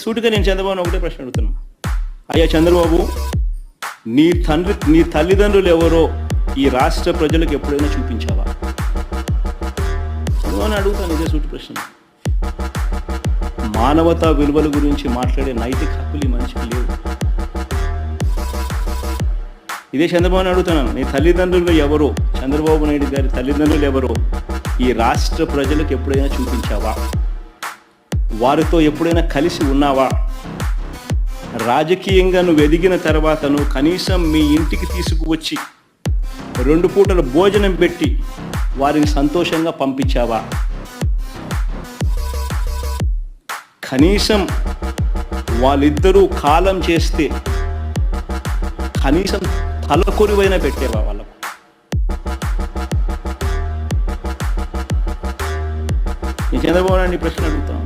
సూటిగా నేను చంద్రబాబుని ఒకటే ప్రశ్న అడుగుతున్నాను. అయ్యా చంద్రబాబు, నీ తల్లిదండ్రులు ఎవరో ఈ రాష్ట్ర ప్రజలకు ఎప్పుడైనా చూపించావా? చంద్రబాబుని అడుగుతాను ఇదే సూటి ప్రశ్న. మానవతా విలువల గురించి మాట్లాడే నైతిక హక్కులు ఈ మనిషికి లేవు. ఇదే చంద్రబాబుని అడుగుతున్నాను, నీ తల్లిదండ్రులు ఎవరో, చంద్రబాబు నాయుడు గారి తల్లిదండ్రులు ఎవరో ఈ రాష్ట్ర ప్రజలకు ఎప్పుడైనా చూపించావా? వారితో ఎప్పుడైనా కలిసి ఉన్నావా? రాజకీయంగా నువ్వు ఎదిగిన తర్వాత నువ్వు కనీసం మీ ఇంటికి తీసుకువచ్చి 2 పూటల భోజనం పెట్టి వారిని సంతోషంగా పంపించావా? కనీసం వాళ్ళిద్దరూ కాలం చేస్తే కనీసం తలకొరివైనా పెట్టేవా వాళ్ళకు? నేను చంద్రబాబు నాయుడు ప్రశ్న అడుగుతాను.